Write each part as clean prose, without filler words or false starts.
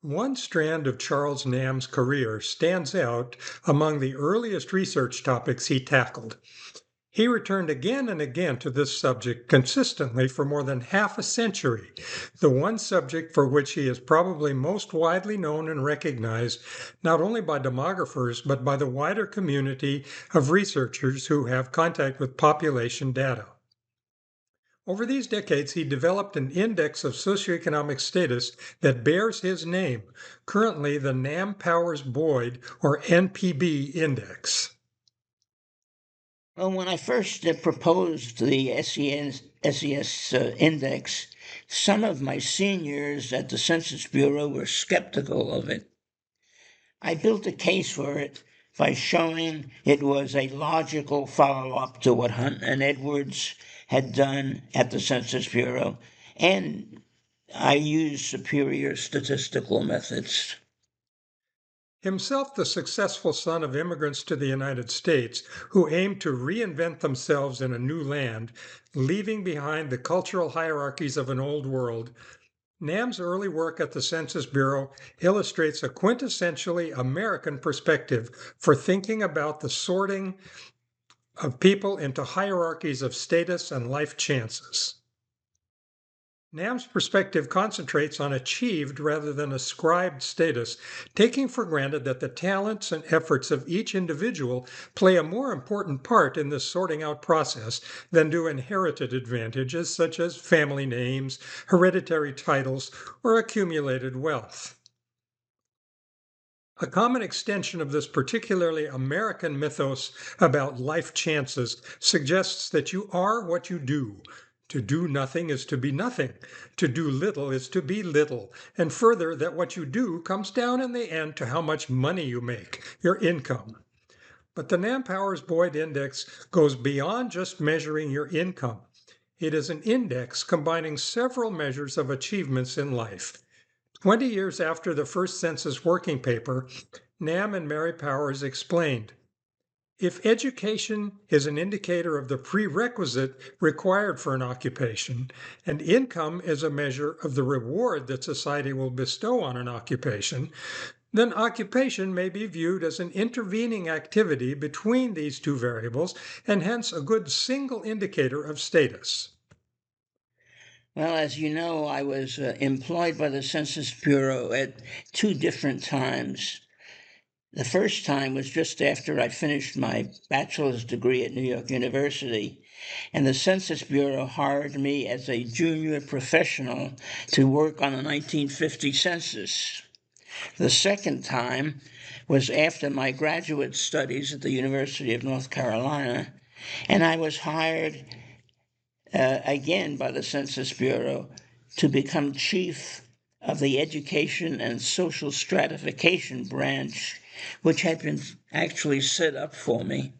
One strand of Charles Namm's career stands out among the earliest research topics he tackled. He returned again and again to this subject consistently for more than half a century, the one subject for which he is probably most widely known and recognized not only by demographers but by the wider community of researchers who have contact with population data. Over these decades, he developed an index of socioeconomic status that bears his name, currently the Namm-Powers-Boyd, or NPB index. Well, when I first proposed the SES index, some of my seniors at the Census Bureau were skeptical of it. I built a case for it by showing it was a logical follow-up to what Hunt and Edwards had done at the Census Bureau, and I used superior statistical methods. Himself the successful son of immigrants to the United States who aimed to reinvent themselves in a new land, leaving behind the cultural hierarchies of an old world, Namm's early work at the Census Bureau illustrates a quintessentially American perspective for thinking about the sorting of people into hierarchies of status and life chances. Namm's perspective concentrates on achieved rather than ascribed status, taking for granted that the talents and efforts of each individual play a more important part in this sorting out process than do inherited advantages such as family names, hereditary titles, or accumulated wealth. A common extension of this particularly American mythos about life chances suggests that you are what you do. To do nothing is to be nothing. To do little is to be little. And further, that what you do comes down in the end to how much money you make, your income. But the Namm-Powers-Boyd index goes beyond just measuring your income. It is an index combining several measures of achievements in life. 20 years after the first census working paper, Namm and Mary Powers explained, if education is an indicator of the prerequisite required for an occupation, and income is a measure of the reward that society will bestow on an occupation, then occupation may be viewed as an intervening activity between these two variables and hence a good single indicator of status. Well, as you know, I was employed by the Census Bureau at two different times. The first time was just after I finished my bachelor's degree at New York University, and the Census Bureau hired me as a junior professional to work on the 1950 census. The second time was after my graduate studies at the University of North Carolina, and I was hired again by the Census Bureau to become chief of the Education and Social Stratification branch, which had been actually set up for me.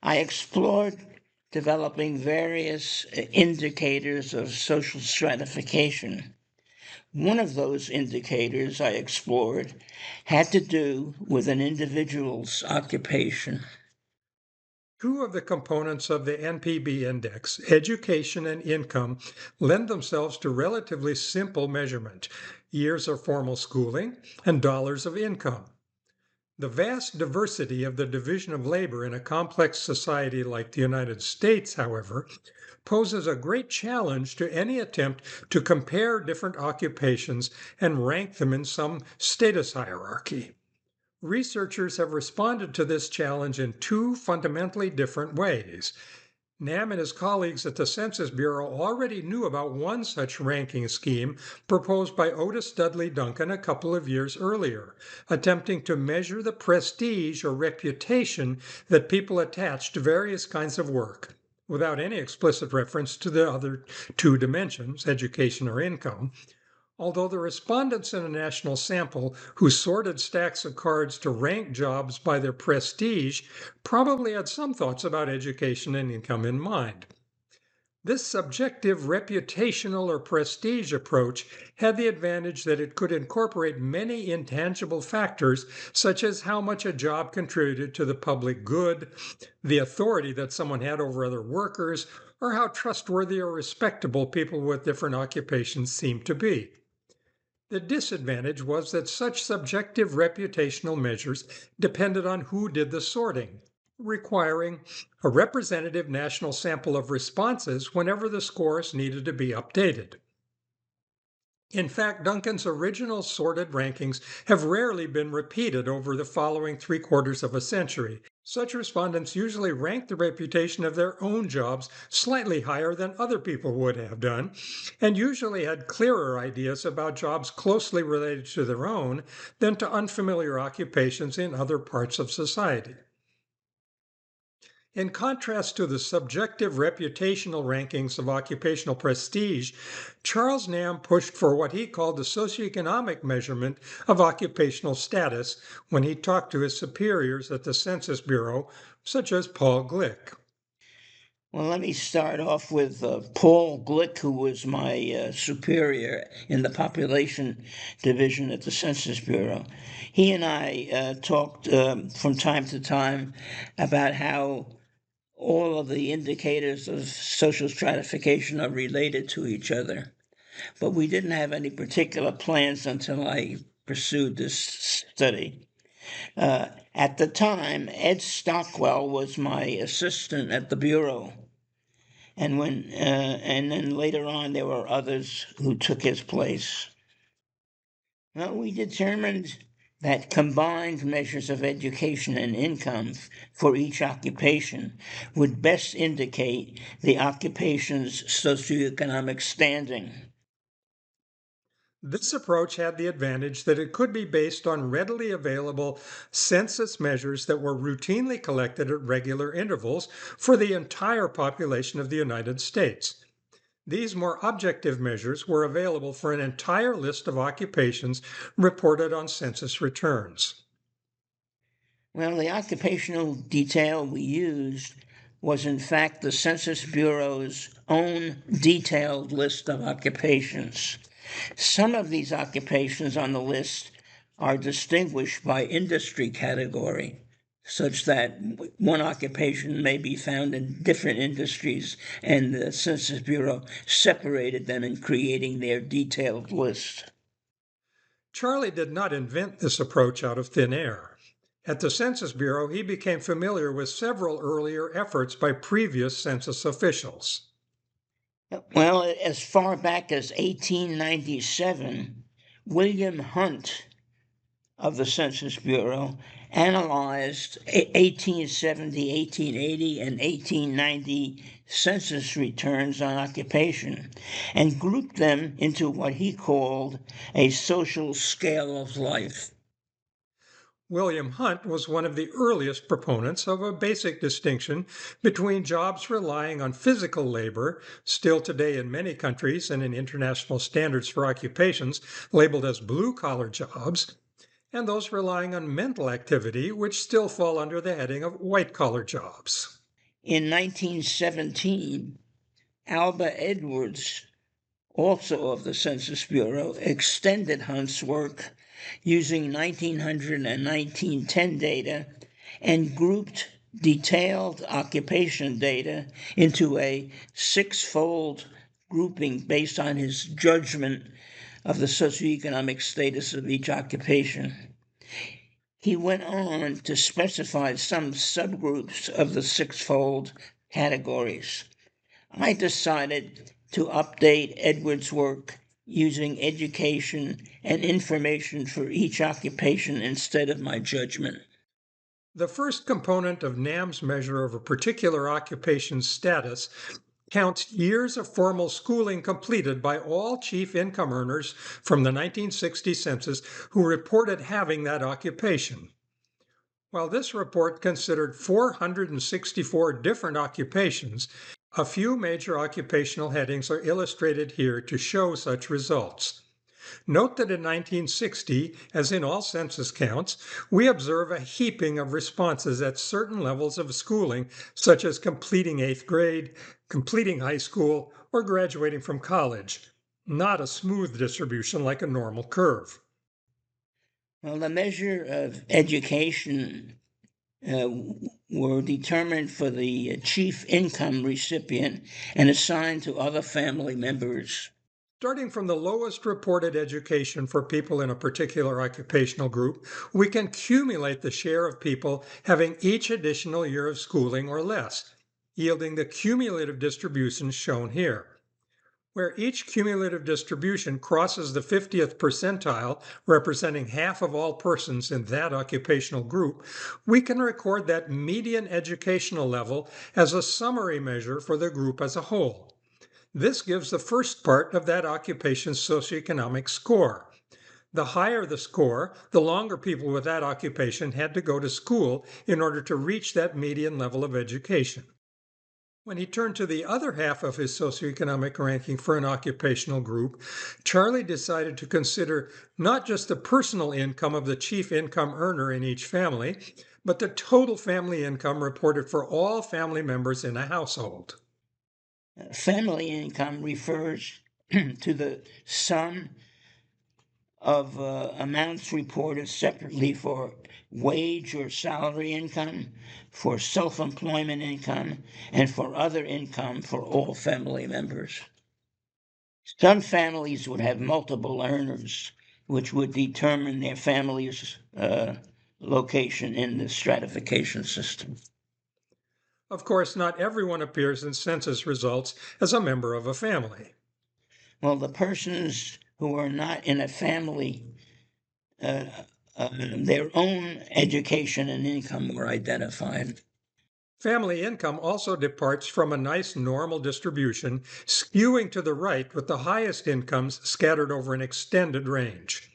I explored developing various indicators of social stratification. One of those indicators I explored had to do with an individual's occupation. Two of the components of the NPB index, education and income, lend themselves to relatively simple measurement, years of formal schooling and dollars of income. The vast diversity of the division of labor in a complex society like the United States, however, poses a great challenge to any attempt to compare different occupations and rank them in some status hierarchy. Researchers have responded to this challenge in two fundamentally different ways. Namm and his colleagues at the Census Bureau already knew about one such ranking scheme proposed by Otis Dudley Duncan a couple of years earlier, attempting to measure the prestige or reputation that people attach to various kinds of work, without any explicit reference to the other two dimensions, education or income. Although the respondents in a national sample who sorted stacks of cards to rank jobs by their prestige probably had some thoughts about education and income in mind. This subjective reputational or prestige approach had the advantage that it could incorporate many intangible factors, such as how much a job contributed to the public good, the authority that someone had over other workers, or how trustworthy or respectable people with different occupations seemed to be. The disadvantage was that such subjective reputational measures depended on who did the sorting, requiring a representative national sample of responses whenever the scores needed to be updated. In fact, Duncan's original sorted rankings have rarely been repeated over the following three-quarters of a century. Such respondents usually ranked the reputation of their own jobs slightly higher than other people would have done, and usually had clearer ideas about jobs closely related to their own than to unfamiliar occupations in other parts of society. In contrast to the subjective reputational rankings of occupational prestige, Charles Namm pushed for what he called the socioeconomic measurement of occupational status when he talked to his superiors at the Census Bureau, such as Paul Glick. Well, let me start off with Paul Glick, who was my superior in the population division at the Census Bureau. He and I talked from time to time about how all of the indicators of social stratification are related to each other. But we didn't have any particular plans until I pursued this study. At the time, Ed Stockwell was my assistant at the Bureau. And then later on, there were others who took his place. Well, we determined that combined measures of education and income for each occupation would best indicate the occupation's socioeconomic standing. This approach had the advantage that it could be based on readily available census measures that were routinely collected at regular intervals for the entire population of the United States. These more objective measures were available for an entire list of occupations reported on census returns. Well, the occupational detail we used was in fact the Census Bureau's own detailed list of occupations. Some of these occupations on the list are distinguished by industry category, such that one occupation may be found in different industries, and the Census Bureau separated them in creating their detailed list. Charlie did not invent this approach out of thin air. At the Census Bureau, he became familiar with several earlier efforts by previous census officials. Well, as far back as 1897, William Hunt of the Census Bureau analyzed 1870, 1880, and 1890 census returns on occupation and grouped them into what he called a social scale of life. William Hunt was one of the earliest proponents of a basic distinction between jobs relying on physical labor, still today in many countries and in international standards for occupations labeled as blue-collar jobs, and those relying on mental activity, which still fall under the heading of white-collar jobs. In 1917, Alba Edwards, also of the Census Bureau, extended Hunt's work using 1900 and 1910 data and grouped detailed occupation data into a six-fold grouping based on his judgment of the socioeconomic status of each occupation. He went on to specify some subgroups of the six-fold categories. I decided to update Edwards' work using education and information for each occupation instead of my judgment. The first component of Namm's measure of a particular occupation's status counts years of formal schooling completed by all chief income earners from the 1960 census who reported having that occupation. While this report considered 464 different occupations, a few major occupational headings are illustrated here to show such results. Note that in 1960, as in all census counts, we observe a heaping of responses at certain levels of schooling, such as completing 8th grade, completing high school, or graduating from college, not a smooth distribution like a normal curve. Well, the measure of education were determined for the chief income recipient and assigned to other family members. Starting from the lowest reported education for people in a particular occupational group, we can cumulate the share of people having each additional year of schooling or less, yielding the cumulative distribution shown here. Where each cumulative distribution crosses the 50th percentile, representing half of all persons in that occupational group, we can record that median educational level as a summary measure for the group as a whole. This gives the first part of that occupation's socioeconomic score. The higher the score, the longer people with that occupation had to go to school in order to reach that median level of education. When he turned to the other half of his socioeconomic ranking for an occupational group, Charlie decided to consider not just the personal income of the chief income earner in each family, but the total family income reported for all family members in a household. Family income refers to the sum of amounts reported separately for wage or salary income, for self-employment income, and for other income for all family members. Some families would have multiple earners, which would determine their family's location in the stratification system. Of course, not everyone appears in census results as a member of a family. Well, the persons who are not in a family, their own education and income were identified. Family income also departs from a nice normal distribution, skewing to the right with the highest incomes scattered over an extended range.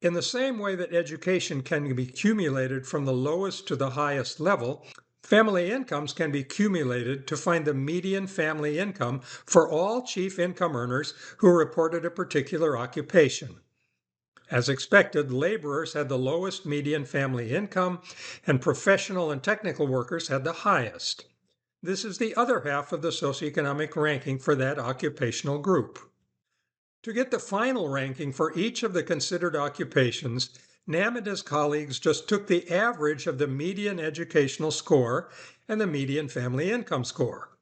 In the same way that education can be cumulated from the lowest to the highest level, family incomes can be cumulated to find the median family income for all chief income earners who reported a particular occupation. As expected, laborers had the lowest median family income, and professional and technical workers had the highest. This is the other half of the socioeconomic ranking for that occupational group. To get the final ranking for each of the considered occupations, Nam and his colleagues just took the average of the median educational score and the median family income score.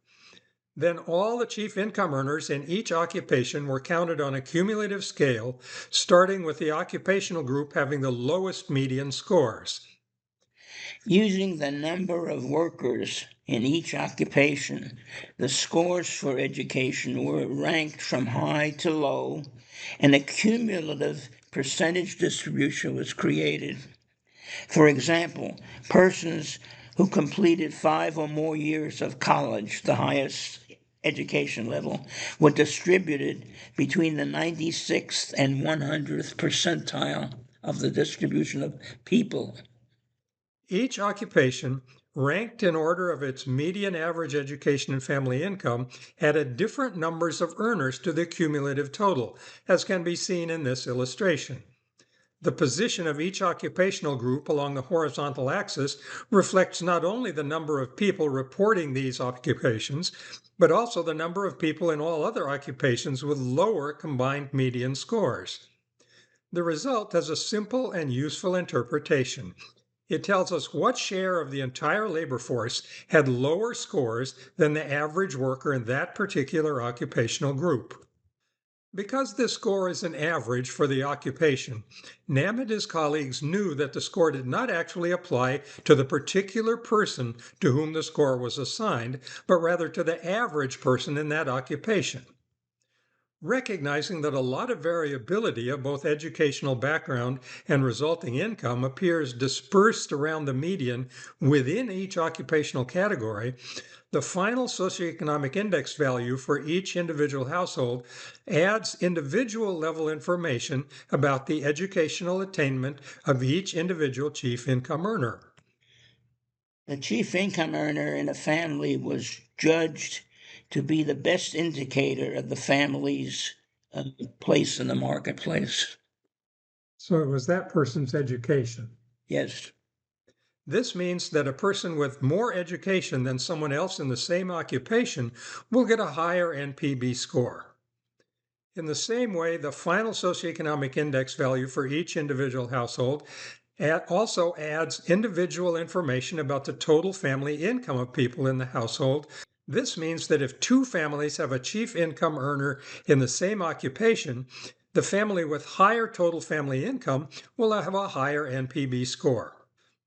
Then all the chief income earners in each occupation were counted on a cumulative scale, starting with the occupational group having the lowest median scores. Using the number of workers in each occupation, the scores for education were ranked from high to low, and a cumulative percentage distribution was created. For example, persons who completed 5 or more years of college, the highest education level, were distributed between the 96th and 100th percentile of the distribution of people. Each occupation, ranked in order of its median average education and family income, added different numbers of earners to the cumulative total, as can be seen in this illustration. The position of each occupational group along the horizontal axis reflects not only the number of people reporting these occupations, but also the number of people in all other occupations with lower combined median scores. The result has a simple and useful interpretation. It tells us what share of the entire labor force had lower scores than the average worker in that particular occupational group. Because this score is an average for the occupation, Nam and his colleagues knew that the score did not actually apply to the particular person to whom the score was assigned, but rather to the average person in that occupation. Recognizing that a lot of variability of both educational background and resulting income appears dispersed around the median within each occupational category, the final socioeconomic index value for each individual household adds individual level information about the educational attainment of each individual chief income earner. The chief income earner in a family was judged to be the best indicator of the family's place in the marketplace. So it was that person's education. Yes. This means that a person with more education than someone else in the same occupation will get a higher NPB score. In the same way, the final socioeconomic index value for each individual household also adds individual information about the total family income of people in the household This means that if two families have a chief income earner in the same occupation, the family with higher total family income will have a higher NPB score.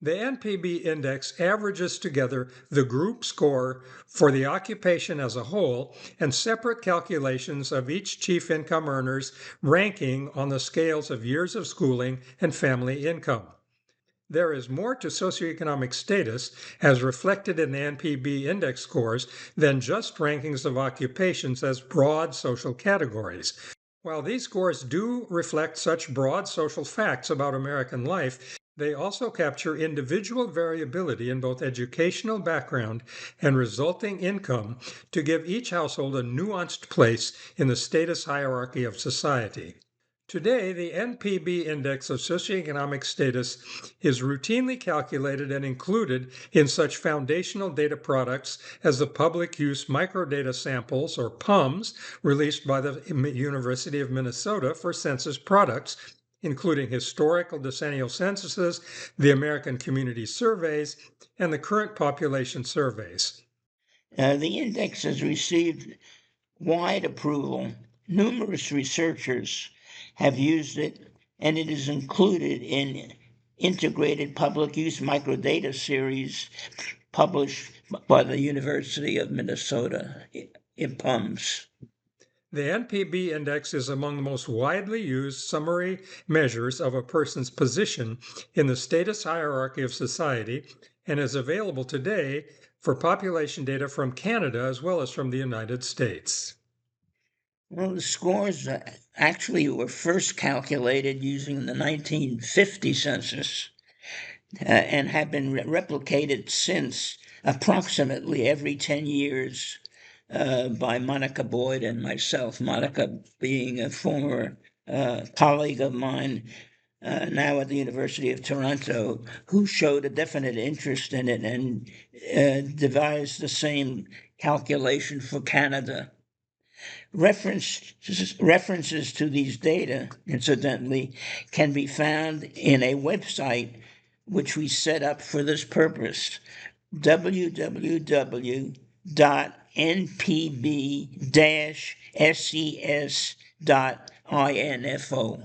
The NPB index averages together the group score for the occupation as a whole and separate calculations of each chief income earner's ranking on the scales of years of schooling and family income. There is more to socioeconomic status, as reflected in the NPB index scores, than just rankings of occupations as broad social categories. While these scores do reflect such broad social facts about American life, they also capture individual variability in both educational background and resulting income to give each household a nuanced place in the status hierarchy of society. Today, the NPB Index of Socioeconomic Status is routinely calculated and included in such foundational data products as the Public Use Microdata Samples, or PUMS, released by the University of Minnesota for census products, including historical decennial censuses, the American Community Surveys, and the current population surveys. The index has received wide approval. Numerous researchers have used it, and it is included in integrated public use microdata series published by the University of Minnesota in PUMS. The NPB index is among the most widely used summary measures of a person's position in the status hierarchy of society and is available today for population data from Canada as well as from the United States. Well, the scores actually were first calculated using the 1950 census and have been replicated since approximately every 10 years by Monica Boyd and myself. Monica being a former colleague of mine now at the University of Toronto, who showed a definite interest in it and devised the same calculation for Canada. References to these data, incidentally, can be found in a website which we set up for this purpose, www.npb-ses.info.